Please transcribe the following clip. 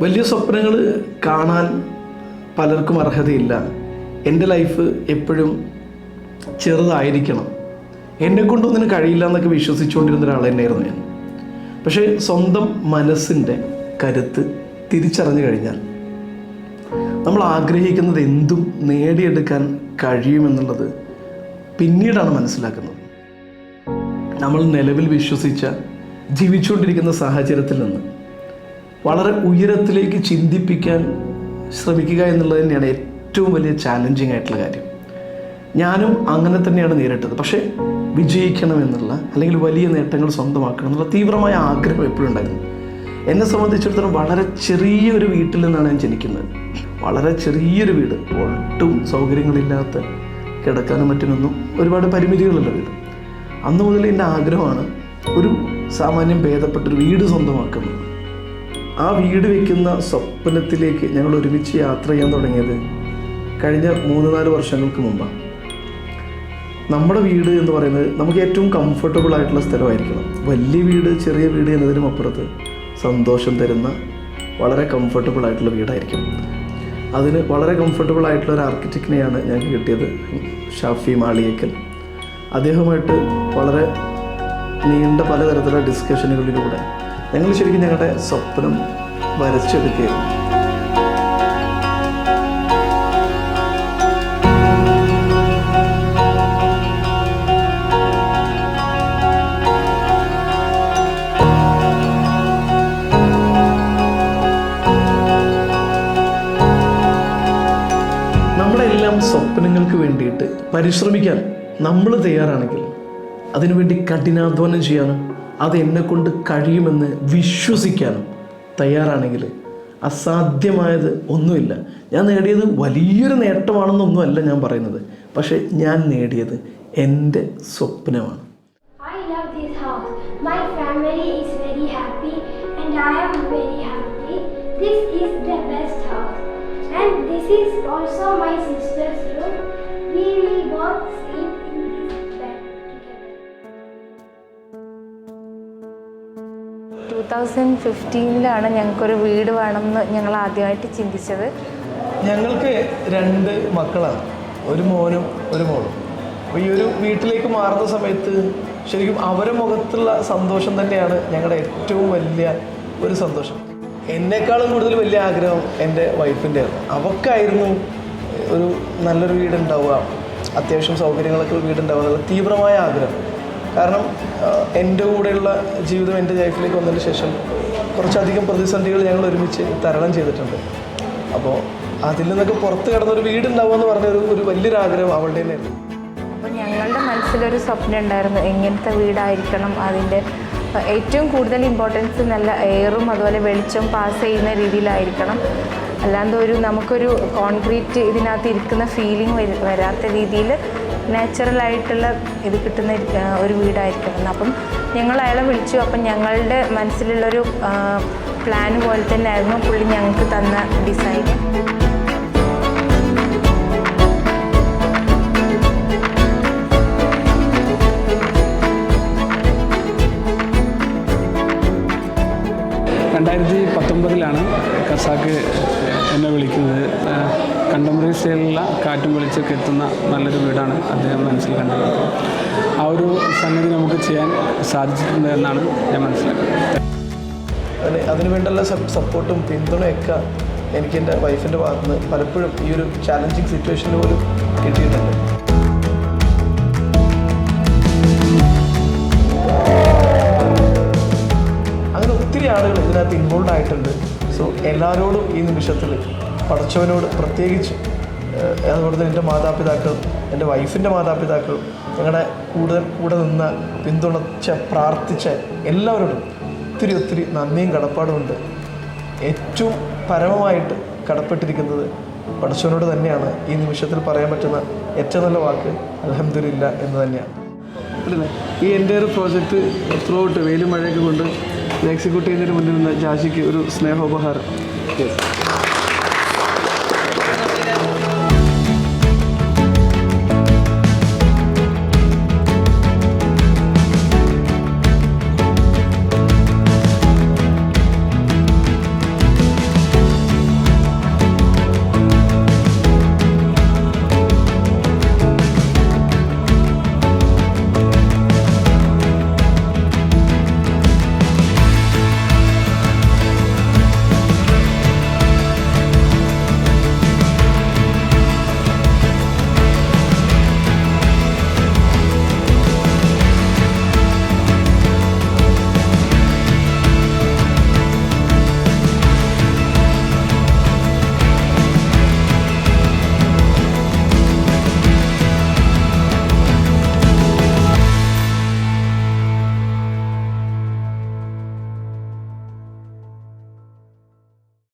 വലിയ സ്വപ്നങ്ങൾ കാണാൻ പലർക്കും അർഹതയില്ല. എൻ്റെ ലൈഫ് എപ്പോഴും ചെറുതായിരിക്കണം, എന്നെക്കൊണ്ടൊന്നിനും കഴിയില്ല എന്നൊക്കെ വിശ്വസിച്ചുകൊണ്ടിരുന്ന ഒരാൾ തന്നെയായിരുന്നു ഞാൻ. പക്ഷേ സ്വന്തം മനസ്സിൻ്റെ കരുത്ത് തിരിച്ചറിഞ്ഞു കഴിഞ്ഞാൽ നമ്മൾ ആഗ്രഹിക്കുന്നത് എന്തും നേടിയെടുക്കാൻ കഴിയുമെന്നുള്ളത് പിന്നീടാണ് മനസ്സിലാക്കുന്നത്. നമ്മൾ നിലവിൽ വിശ്വസിച്ച ജീവിച്ചുകൊണ്ടിരിക്കുന്ന സാഹചര്യത്തിൽ നിന്ന് വളരെ ഉയരത്തിലേക്ക് ചിന്തിപ്പിക്കാൻ ശ്രമിക്കുക എന്നുള്ളത് തന്നെയാണ് ഏറ്റവും വലിയ ചാലഞ്ചിങ് ആയിട്ടുള്ള കാര്യം. ഞാനും അങ്ങനെ തന്നെയാണ് നേരിട്ടത്. പക്ഷേ വിജയിക്കണമെന്നുള്ള അല്ലെങ്കിൽ വലിയ നേട്ടങ്ങൾ സ്വന്തമാക്കണം എന്നുള്ള തീവ്രമായ ആഗ്രഹം എപ്പോഴും ഉണ്ടായിരുന്നു. എന്നെ സംബന്ധിച്ചിടത്തോളം വളരെ ചെറിയൊരു വീട്ടിൽ നിന്നാണ് ഞാൻ ജനിക്കുന്നത്. വളരെ ചെറിയൊരു വീട്, ഒട്ടും സൗകര്യങ്ങളില്ലാത്ത, കിടക്കാനും മറ്റിനൊന്നും ഒരുപാട് പരിമിതികളുള്ള വീട്. അന്ന് മുതൽ എൻ്റെ ആഗ്രഹമാണ് ഒരു സാമാന്യം ഭേദപ്പെട്ടൊരു വീട് സ്വന്തമാക്കുന്നത്. ആ വീട് വയ്ക്കുന്ന സ്വപ്നത്തിലേക്ക് ഞങ്ങൾ ഒരുമിച്ച് യാത്ര ചെയ്യാൻ തുടങ്ങിയത് കഴിഞ്ഞ 3-4 വർഷങ്ങൾക്ക് മുമ്പാണ്. നമ്മുടെ വീട് എന്ന് പറയുന്നത് നമുക്ക് ഏറ്റവും കംഫർട്ടബിൾ ആയിട്ടുള്ള സ്ഥലമായിരിക്കണം. വലിയ വീട്, ചെറിയ വീട് എന്നതിനും അപ്പുറത്ത് സന്തോഷം തരുന്ന വളരെ കംഫർട്ടബിൾ ആയിട്ടുള്ള വീടായിരിക്കും. അതിന് വളരെ കംഫർട്ടബിൾ ആയിട്ടുള്ള ഒരു ആർക്കിടെക്റ്റിനെയാണ് ഞങ്ങൾക്ക് കിട്ടിയത്, ഷാഫി മാളിയേക്കൽ. അദ്ദേഹവുമായിട്ട് വളരെ നീണ്ട പലതരത്തിലുള്ള ഡിസ്കഷനുകളിലൂടെ ഞങ്ങൾ ശരിക്കും ഞങ്ങളുടെ സ്വപ്നം വരച്ചെടുക്കുകയായിരുന്നു. നമ്മളെല്ലാം സ്വപ്നങ്ങൾക്ക് വേണ്ടിയിട്ട് പരിശ്രമിക്കാൻ നമ്മൾ തയ്യാറാണെങ്കിൽ, അതിനുവേണ്ടി കഠിനാധ്വാനം ചെയ്യാനും അത് എന്നെക്കൊണ്ട് കഴിയുമെന്ന് വിശ്വസിക്കാനും തയ്യാറാണെങ്കിൽ അസാധ്യമായത് ഒന്നുമില്ല. ഞാൻ നേടിയത് വലിയൊരു നേട്ടമാണെന്നൊന്നുമല്ല ഞാൻ പറയുന്നത്, പക്ഷേ ഞാൻ നേടിയത് എൻ്റെ സ്വപ്നമാണ്. I love this house. My family is very happy and I am very happy. This is the best house. And this is also my sister's room. We will both sleep in this bed together. 2015 ഞങ്ങൾക്കൊരു വീട് വേണമെന്ന് ഞങ്ങൾ ആദ്യമായിട്ട് ചിന്തിച്ചത്. ഞങ്ങൾക്ക് 2 മക്കളാണ്, ഒരു മോനും ഒരു മോളും. അപ്പോൾ ഈ ഒരു വീട്ടിലേക്ക് മാറുന്ന സമയത്ത് ശരിക്കും അവരുടെ മുഖത്തുള്ള സന്തോഷം തന്നെയാണ് ഞങ്ങളുടെ ഏറ്റവും വലിയ ഒരു സന്തോഷം. എന്നെക്കാളും കൂടുതൽ വലിയ ആഗ്രഹം എൻ്റെ വൈഫിൻ്റെ ആയിരുന്നു. അവൾക്കായിരുന്നു ഒരു നല്ലൊരു വീടുണ്ടാവുക, അത്യാവശ്യം സൗകര്യങ്ങളൊക്കെ വീടുണ്ടാവുക എന്നുള്ള തീവ്രമായ ആഗ്രഹം. കാരണം എൻ്റെ കൂടെയുള്ള ജീവിതം എൻ്റെ ലൈഫിലേക്ക് വന്നതിന് ശേഷം കുറച്ചധികം പ്രതിസന്ധികൾ ഞങ്ങൾ ഒരുമിച്ച് തരണം ചെയ്തിട്ടുണ്ട്. അപ്പോൾ അതിൽ നിന്നൊക്കെ പുറത്ത് കിടന്നൊരു വീടുണ്ടാവുക എന്ന് പറഞ്ഞ ഒരു വലിയൊരു ആഗ്രഹം അവളുടെ തന്നെയായിരുന്നു. അപ്പോൾ ഞങ്ങളുടെ മനസ്സിലൊരു സ്വപ്നം ഉണ്ടായിരുന്നു, എങ്ങനത്തെ വീടായിരിക്കണം, അതിൻ്റെ ഏറ്റവും കൂടുതൽ ഇമ്പോർട്ടൻസ് നല്ല എയറും അതുപോലെ വെളിച്ചം പാസ് ചെയ്യുന്ന രീതിയിലായിരിക്കണം. അല്ലാണ്ട് നമുക്കൊരു കോൺക്രീറ്റ് ഇതിനകത്ത് ഇരിക്കുന്ന ഫീലിംഗ് വരാത്ത രീതിയിൽ നാച്ചുറലായിട്ടുള്ള ഇത് കിട്ടുന്ന ഒരു വീടായിരിക്കണം. അപ്പം ഞങ്ങൾ അയാളെ വിളിച്ചു. അപ്പം ഞങ്ങളുടെ മനസ്സിലുള്ളൊരു പ്ലാൻ പോലെ തന്നെ ആയിരുന്നു പുള്ളി ഞങ്ങൾക്ക് തന്ന ഡിസൈൻ. കസാക്ക് എന്നെ വിളിക്കുന്നത്. കണ്ടംപററി സ്റ്റൈലിലുള്ള കാറ്റും വെളിച്ചൊക്കെ എത്തുന്ന നല്ലൊരു വീടാണ് അദ്ദേഹം മനസ്സിൽ കണ്ടത്. ആ ഒരു സംഗതി നമുക്ക് ചെയ്യാൻ സാധിച്ചിട്ടുണ്ട് എന്നാണ് ഞാൻ മനസ്സിലാക്കുന്നത്. അതിനു വേണ്ടുള്ള സപ്പോർട്ടും പിന്തുണയൊക്കെ എനിക്ക് എൻ്റെ വൈഫിൻ്റെ ഭാഗത്ത് നിന്ന് പലപ്പോഴും ഈ ഒരു ചാലഞ്ചിങ് സിറ്റുവേഷനിൽ പോലും കിട്ടിയിട്ടുണ്ട്. അങ്ങനെ ഒത്തിരി ആളുകൾ ഇതിനകത്ത് ഇൻവോൾവ് ആയിട്ടുണ്ട്. സോ എല്ലാവരോടും ഈ നിമിഷത്തിൽ പടച്ചവനോട് പ്രത്യേകിച്ച്, അതുപോലെ തന്നെ എൻ്റെ മാതാപിതാക്കൾ, എൻ്റെ വൈഫിൻ്റെ മാതാപിതാക്കൾ, ഞങ്ങളുടെ കൂടെ നിന്ന് പിന്തുണച്ച പ്രാർത്ഥിച്ച എല്ലാവരോടും ഒത്തിരി നന്ദിയും കടപ്പാടുമുണ്ട്. ഏറ്റവും പരമമായിട്ട് കടപ്പെട്ടിരിക്കുന്നത് പടച്ചവനോട് തന്നെയാണ്. ഈ നിമിഷത്തിൽ പറയാൻ പറ്റുന്ന ഏറ്റവും നല്ല വാക്ക് അൽഹംദുലില്ലാ എന്ന് തന്നെയാണ്. ഈ എൻ്റെ ഒരു പ്രോജക്റ്റ് ത്രൂ ഔട്ട് വെയിലും മഴയൊക്കെ കൊണ്ട് എക്സിക്യൂട്ട് ചെയ്യുന്നതിന് മുന്നിൽ നിന്ന് ജാഷിക്ക് ഒരു സ്നേഹോപഹാരം.